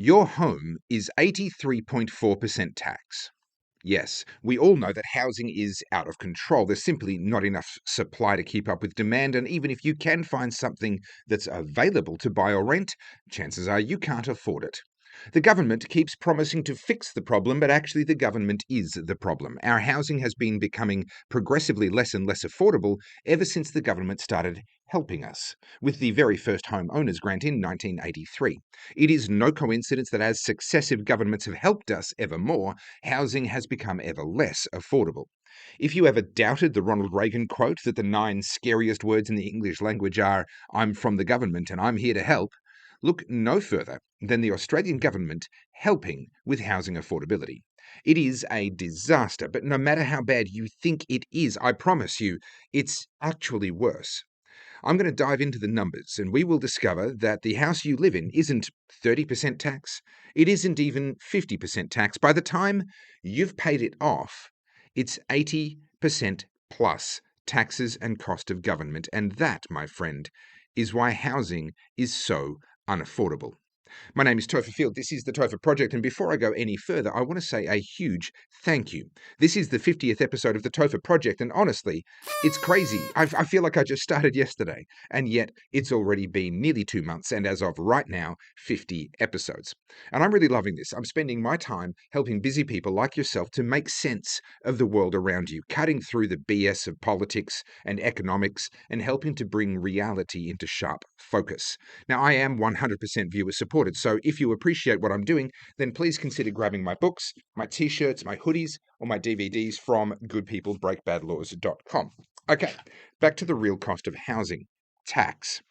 Your home is 83.4% tax. Yes, we all know that housing is out of control. There's simply not enough supply to keep up with demand, and even if you can find something that's available to buy or rent, chances are you can't afford it. The government keeps promising to fix the problem, but actually the government is the problem. Our housing has been becoming progressively less and less affordable ever since the government started helping us, with the very first home owners grant in 1983. It is no coincidence that as successive governments have helped us ever more, housing has become ever less affordable. If you ever doubted the Ronald Reagan quote that the 9 scariest words in the English language are, "I'm from the government and I'm here to help," look no further than the Australian government helping with housing affordability. It is a disaster, but no matter how bad you think it is, I promise you, it's actually worse. I'm going to dive into the numbers, and we will discover that the house you live in isn't 30% tax. It isn't even 50% tax. By the time you've paid it off, it's 80% plus taxes and cost of government. And that, my friend, is why housing is so unaffordable. My name is Topher Field. This is the Topher Project. And before I go any further, I want to say a huge thank you. This is the 50th episode of the Topher Project. And honestly, it's crazy. I feel like I just started yesterday. And yet it's already been nearly 2 months. And as of right now, 50 episodes. And I'm really loving this. I'm spending my time helping busy people like yourself to make sense of the world around you, cutting through the BS of politics and economics and helping to bring reality into sharp focus. Now, I am 100% viewer supported. So if you appreciate what I'm doing, then please consider grabbing my books, my t-shirts, my hoodies, or my DVDs from goodpeoplebreakbadlaws.com. Okay, back to the real cost of housing. Tax.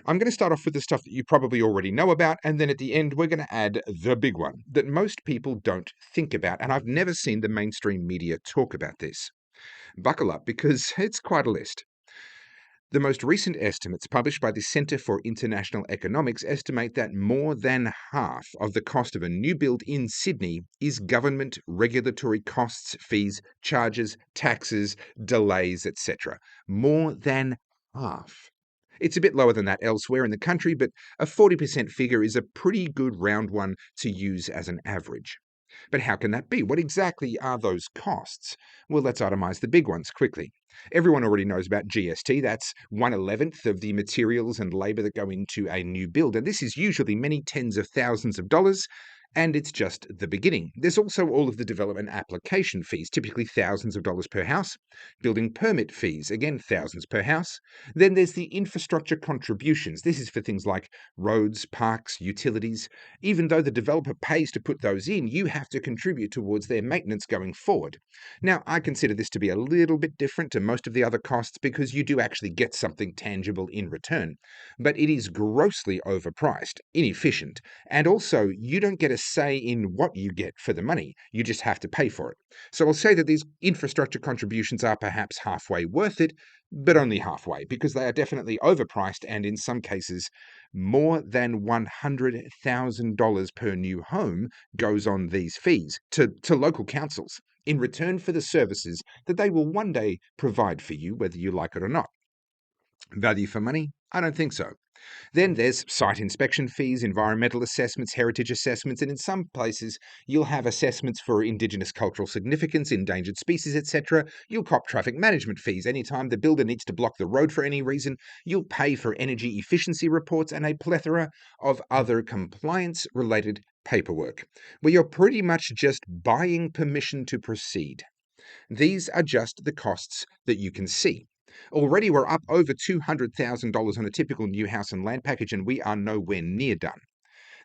I'm going to start off with the stuff that you probably already know about, and then at the end, we're going to add the big one that most people don't think about, and I've never seen the mainstream media talk about this. Buckle up, because it's quite a list. The most recent estimates published by the Centre for International Economics estimate that more than half of the cost of a new build in Sydney is government regulatory costs, fees, charges, taxes, delays, etc. More than half. It's a bit lower than that elsewhere in the country, but a 40% figure is a pretty good round one to use as an average. But how can that be? What exactly are those costs? Well, let's itemize the big ones quickly. Everyone already knows about GST. That's 1/11th of the materials and labour that go into a new build. And this is usually many tens of thousands of dollars. And it's just the beginning. There's also all of the development application fees, typically thousands of dollars per house. Building permit fees, again, thousands per house. Then there's the infrastructure contributions. This is for things like roads, parks, utilities. Even though the developer pays to put those in, you have to contribute towards their maintenance going forward. Now, I consider this to be a little bit different to most of the other costs because you do actually get something tangible in return. But it is grossly overpriced, inefficient, and also you don't get a say in what you get for the money. You just have to pay for it. So I'll say that these infrastructure contributions are perhaps halfway worth it, but only halfway, because they are definitely overpriced and in some cases more than $100,000 per new home goes on these fees to local councils in return for the services that they will one day provide for you, whether you like it or not. Value for money? I don't think so. Then there's site inspection fees, environmental assessments, heritage assessments, and in some places you'll have assessments for Indigenous cultural significance, endangered species, etc. You'll cop traffic management fees. Anytime the builder needs to block the road for any reason, you'll pay for energy efficiency reports and a plethora of other compliance-related paperwork, where you're pretty much just buying permission to proceed. These are just the costs that you can see. Already we're up over $200,000 on a typical new house and land package, and we are nowhere near done.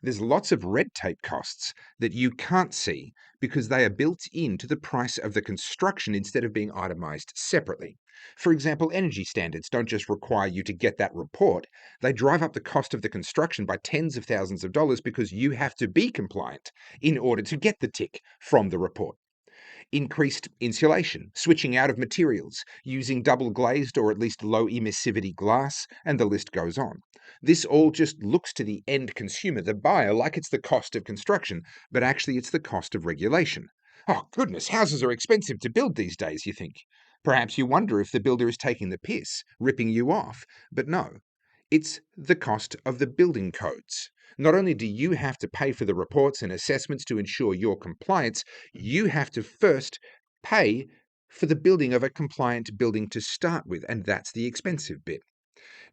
There's lots of red tape costs that you can't see because they are built into the price of the construction instead of being itemized separately. For example, energy standards don't just require you to get that report, they drive up the cost of the construction by tens of thousands of dollars because you have to be compliant in order to get the tick from the report. Increased insulation, switching out of materials, using double glazed or at least low emissivity glass, and the list goes on. This all just looks to the end consumer, the buyer, like it's the cost of construction, but actually it's the cost of regulation. Oh, goodness, houses are expensive to build these days, you think. Perhaps you wonder if the builder is taking the piss, ripping you off. But no, It's the cost of the building codes. Not only do you have to pay for the reports and assessments to ensure your compliance, you have to first pay for the building of a compliant building to start with, and that's the expensive bit.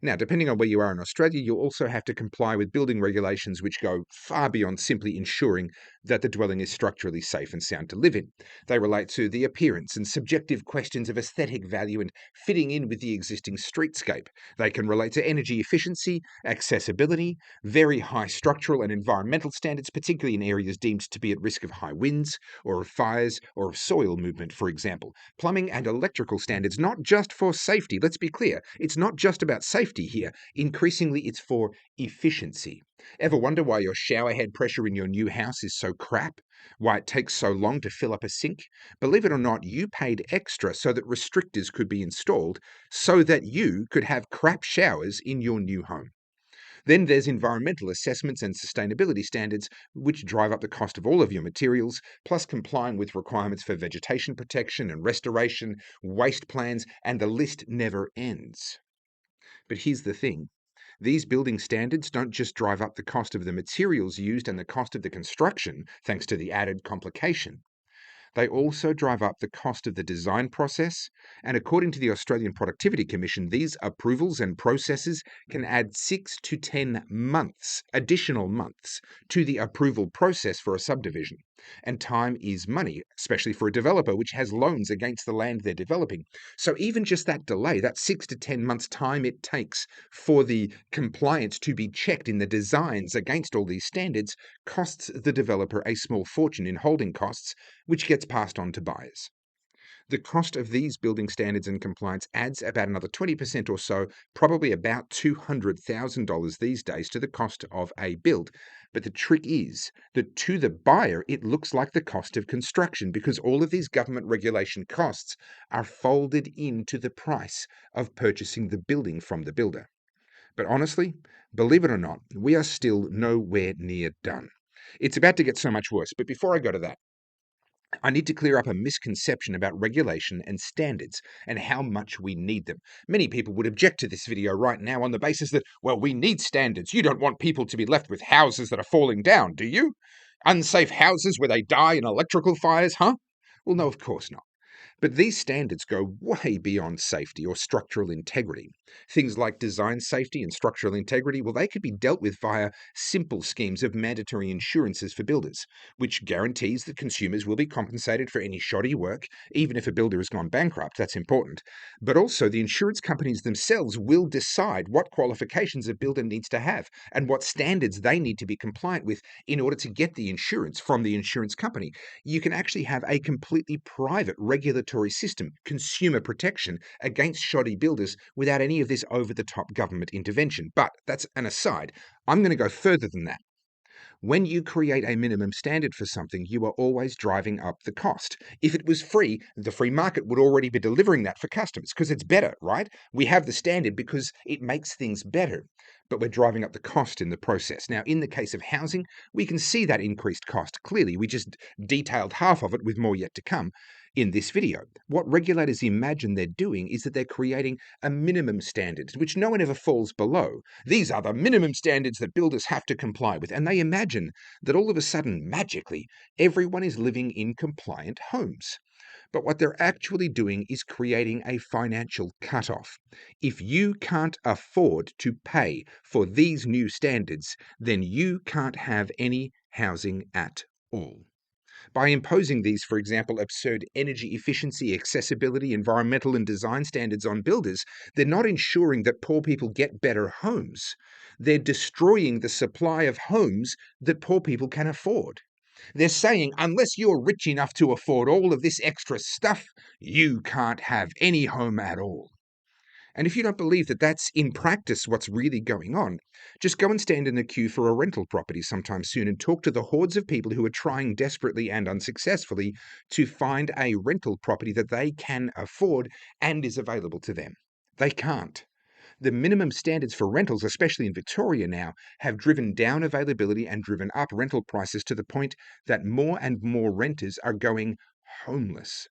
Now, depending on where you are in Australia, you'll also have to comply with building regulations which go far beyond simply ensuring that the dwelling is structurally safe and sound to live in. They relate to the appearance and subjective questions of aesthetic value and fitting in with the existing streetscape. They can relate to energy efficiency, accessibility, very high structural and environmental standards, particularly in areas deemed to be at risk of high winds or of fires or of soil movement, for example. Plumbing and electrical standards, not just for safety. Let's be clear, it's not just about safety here. Increasingly, it's for efficiency. Ever wonder why your shower head pressure in your new house is so crap? Why it takes so long to fill up a sink? Believe it or not, you paid extra so that restrictors could be installed so that you could have crap showers in your new home. Then there's environmental assessments and sustainability standards, which drive up the cost of all of your materials, plus complying with requirements for vegetation protection and restoration, waste plans, and the list never ends. But here's the thing. These building standards don't just drive up the cost of the materials used and the cost of the construction, thanks to the added complication. They also drive up the cost of the design process, and according to the Australian Productivity Commission, these approvals and processes can add 6 to 10 months, additional months, to the approval process for a subdivision. And time is money, especially for a developer which has loans against the land they're developing. So even just that delay, that 6 to 10 months time it takes for the compliance to be checked in the designs against all these standards, costs the developer a small fortune in holding costs, which gets passed on to buyers. The cost of these building standards and compliance adds about another 20% or so, probably about $200,000 these days, to the cost of a build. But the trick is that to the buyer, it looks like the cost of construction because all of these government regulation costs are folded into the price of purchasing the building from the builder. But honestly, believe it or not, we are still nowhere near done. It's about to get so much worse. But before I go to that, I need to clear up a misconception about regulation and standards and how much we need them. Many people would object to this video right now on the basis that, well, we need standards. You don't want people to be left with houses that are falling down, do you? Unsafe houses where they die in electrical fires, huh? Well, no, of course not. But these standards go way beyond safety or structural integrity. Things like design safety and structural integrity, well, they could be dealt with via simple schemes of mandatory insurances for builders, which guarantees that consumers will be compensated for any shoddy work, even if a builder has gone bankrupt. That's important. But also, the insurance companies themselves will decide what qualifications a builder needs to have and what standards they need to be compliant with in order to get the insurance from the insurance company. You can actually have a completely private regulatory system, consumer protection against shoddy builders without any of this over the top government intervention. But that's an aside. I'm going to go further than that. When you create a minimum standard for something, you are always driving up the cost. If it was free, the free market would already be delivering that for customers because it's better, right? We have the standard because it makes things better, but we're driving up the cost in the process. Now, in the case of housing, we can see that increased cost clearly. We just detailed half of it with more yet to come in this video. What regulators imagine they're doing is that they're creating a minimum standard, which no one ever falls below. These are the minimum standards that builders have to comply with. And they imagine that all of a sudden, magically, everyone is living in compliant homes. But what they're actually doing is creating a financial cutoff. If you can't afford to pay for these new standards, then you can't have any housing at all. By imposing these, for example, absurd energy efficiency, accessibility, environmental, and design standards on builders, they're not ensuring that poor people get better homes. They're destroying the supply of homes that poor people can afford. They're saying, unless you're rich enough to afford all of this extra stuff, you can't have any home at all. And if you don't believe that that's in practice what's really going on, just go and stand in the queue for a rental property sometime soon and talk to the hordes of people who are trying desperately and unsuccessfully to find a rental property that they can afford and is available to them. They can't. The minimum standards for rentals, especially in Victoria now, have driven down availability and driven up rental prices to the point that more and more renters are going homeless,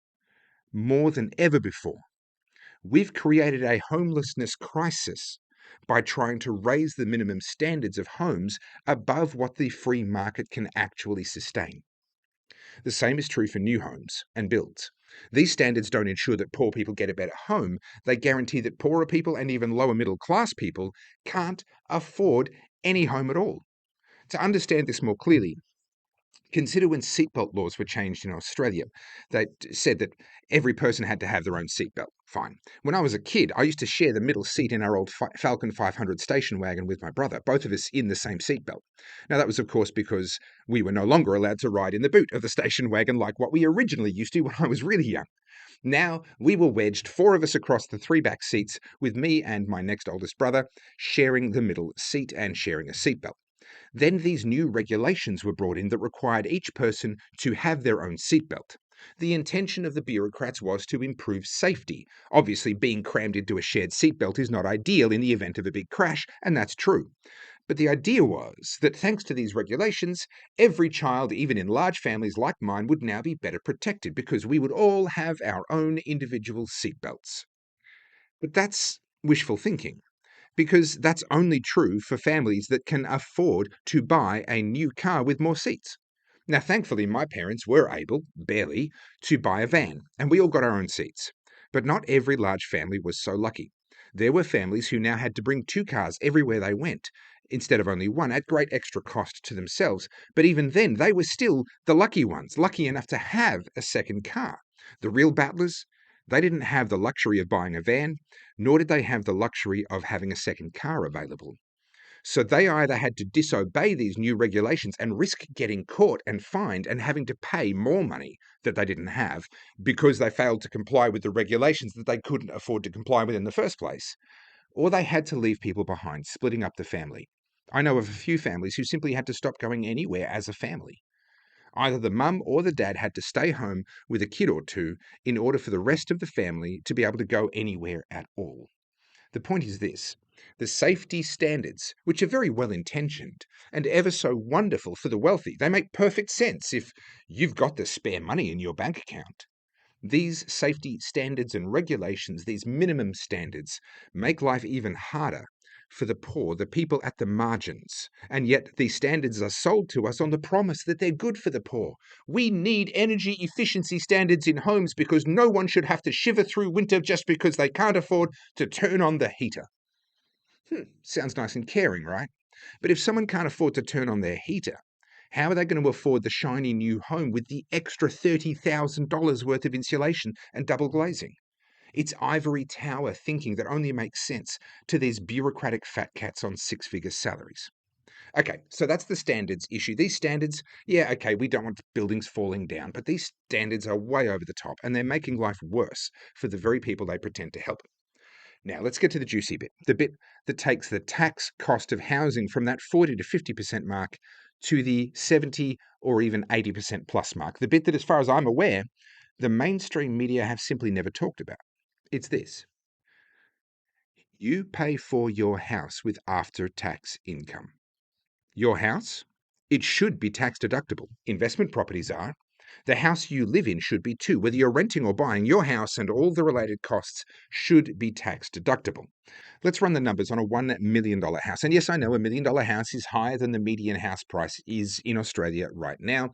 more than ever before. We've created a homelessness crisis by trying to raise the minimum standards of homes above what the free market can actually sustain. The same is true for new homes and builds. These standards don't ensure that poor people get a better home, they guarantee that poorer people and even lower middle class people can't afford any home at all. To understand this more clearly, consider when seatbelt laws were changed in Australia. They said that every person had to have their own seatbelt. Fine. When I was a kid, I used to share the middle seat in our old Falcon 500 station wagon with my brother, both of us in the same seatbelt. Now, that was, of course, because we were no longer allowed to ride in the boot of the station wagon like what we originally used to when I was really young. Now, we were wedged, four of us across the three back seats, with me and my next oldest brother sharing the middle seat and sharing a seatbelt. Then these new regulations were brought in that required each person to have their own seatbelt. The intention of the bureaucrats was to improve safety. Obviously, being crammed into a shared seatbelt is not ideal in the event of a big crash, and that's true. But the idea was that thanks to these regulations, every child, even in large families like mine, would now be better protected because we would all have our own individual seatbelts. But that's wishful thinking, because that's only true for families that can afford to buy a new car with more seats. Now, thankfully, my parents were able, barely, to buy a van, and we all got our own seats. But not every large family was so lucky. There were families who now had to bring two cars everywhere they went, instead of only one, at great extra cost to themselves. But even then, they were still the lucky ones, lucky enough to have a second car. The real battlers, they didn't have the luxury of buying a van, nor did they have the luxury of having a second car available. So they either had to disobey these new regulations and risk getting caught and fined and having to pay more money that they didn't have because they failed to comply with the regulations that they couldn't afford to comply with in the first place, or they had to leave people behind, splitting up the family. I know of a few families who simply had to stop going anywhere as a family. Either the mum or the dad had to stay home with a kid or two in order for the rest of the family to be able to go anywhere at all. The point is this: the safety standards, which are very well intentioned and ever so wonderful for the wealthy, they make perfect sense if you've got the spare money in your bank account. These safety standards and regulations, these minimum standards, make life even harder for the poor, the people at the margins. And yet these standards are sold to us on the promise that they're good for the poor. We need energy efficiency standards in homes because no one should have to shiver through winter just because they can't afford to turn on the heater. Sounds nice and caring, right? But if someone can't afford to turn on their heater, how are they going to afford the shiny new home with the extra $30,000 worth of insulation and double glazing? It's ivory tower thinking that only makes sense to these bureaucratic fat cats on six-figure salaries. Okay, so that's the standards issue. These standards, yeah, okay, we don't want buildings falling down, but these standards are way over the top and they're making life worse for the very people they pretend to help. Now, let's get to the juicy bit, the bit that takes the tax cost of housing from that 40 to 50% mark to the 70 or even 80% plus mark, the bit that, as far as I'm aware, the mainstream media have simply never talked about. It's this: you pay for your house with after tax income. Your house? It should be tax deductible. Investment properties are. The house you live in should be too. Whether you're renting or buying, your house and all the related costs should be tax deductible. Let's run the numbers on a $1 million house. And yes, I know a $1 million house is higher than the median house price is in Australia right now,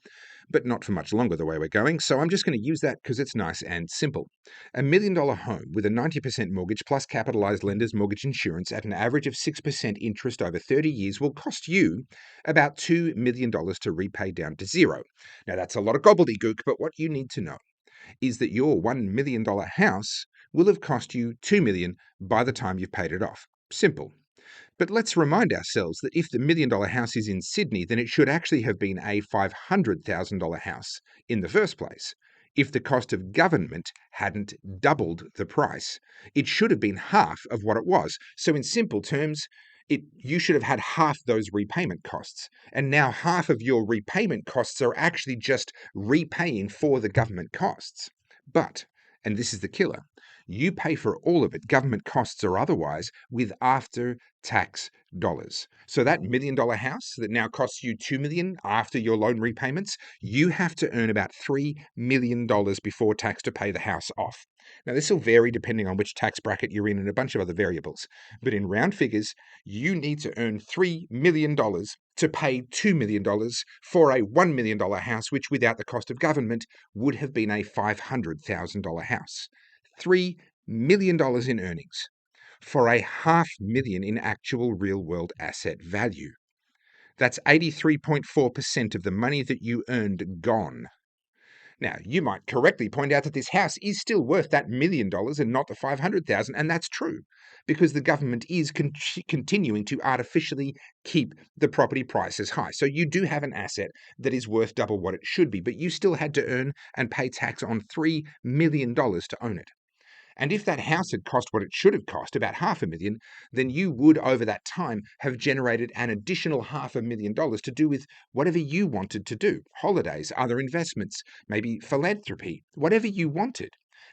but not for much longer the way we're going. So I'm just going to use that because it's nice and simple. A $1 million home with a 90% mortgage plus capitalized lender's mortgage insurance at an average of 6% interest over 30 years will cost you about $2 million to repay down to zero. Now, that's a lot of gobbledygook, but what you need to know is that your $1 million house will have cost you $2 million by the time you've paid it off. Simple. But let's remind ourselves that if the $1 million house is in Sydney, then it should actually have been a $500,000 house in the first place. If the cost of government hadn't doubled the price, it should have been half of what it was. So in simple terms, you should have had half those repayment costs. And now half of your repayment costs are actually just repaying for the government costs. But, and this is the killer, You pay for all of it, government costs or otherwise, with after-tax dollars. So that $1 million house that now costs you $2 million after your loan repayments, you have to earn about $3 million before tax to pay the house off. Now, this will vary depending on which tax bracket you're in and a bunch of other variables. But in round figures, you need to earn $3 million to pay $2 million for a $1 million house, which without the cost of government would have been a $500,000 house. $3 million in earnings for a $500,000 in actual real-world asset value. That's 83.4% of the money that you earned gone. Now, you might correctly point out that this house is still worth that $1 million and not the $500,000, and that's true, because the government is continuing to artificially keep the property prices high. So you do have an asset that is worth double what it should be, but you still had to earn and pay tax on $3 million to own it. And if that house had cost what it should have cost, about $500,000, then you would, over that time, have generated an additional $500,000 to do with whatever you wanted to do. Holidays, other investments, maybe philanthropy, whatever you wanted.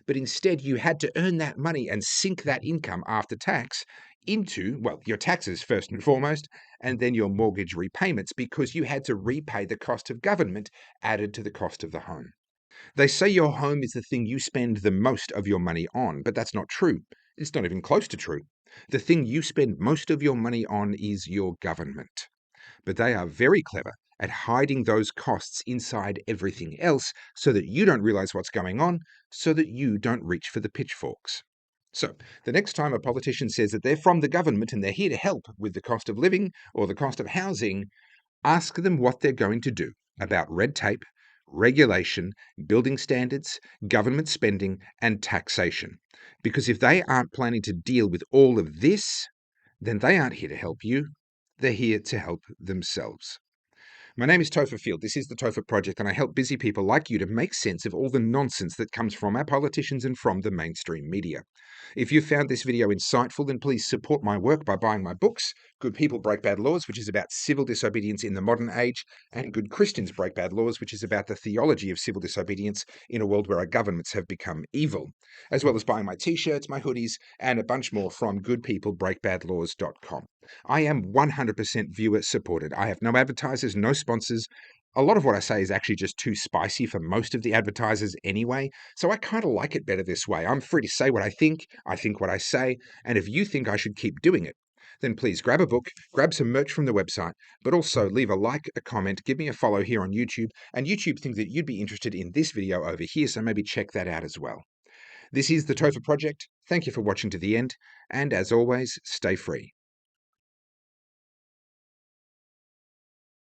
But instead, you had to earn that money and sink that income after tax into, well, your taxes first and foremost, and then your mortgage repayments, because you had to repay the cost of government added to the cost of the home. They say your home is the thing you spend the most of your money on, but that's not true. It's not even close to true. The thing you spend most of your money on is your government. But they are very clever at hiding those costs inside everything else so that you don't realize what's going on, so that you don't reach for the pitchforks. So, the next time a politician says that they're from the government and they're here to help with the cost of living or the cost of housing, ask them what they're going to do about red tape, regulation, building standards, government spending, and taxation. Because if they aren't planning to deal with all of this, then they aren't here to help you. They're here to help themselves. My name is Topher Field. This is the Topher Project, and I help busy people like you to make sense of all the nonsense that comes from our politicians and from the mainstream media. If you found this video insightful, then please support my work by buying my books, Good People Break Bad Laws, which is about civil disobedience in the modern age, and Good Christians Break Bad Laws, which is about the theology of civil disobedience in a world where our governments have become evil, as well as buying my t-shirts, my hoodies, and a bunch more from goodpeoplebreakbadlaws.com. I am 100% viewer supported. I have no advertisers, no sponsors. A lot of what I say is actually just too spicy for most of the advertisers anyway, so I kind of like it better this way. I'm free to say what I think what I say, and if you think I should keep doing it, then please grab a book, grab some merch from the website, but also leave a like, a comment, give me a follow here on YouTube, and YouTube thinks that you'd be interested in this video over here, so maybe check that out as well. This is the Topher Project. Thank you for watching to the end, and as always, stay free.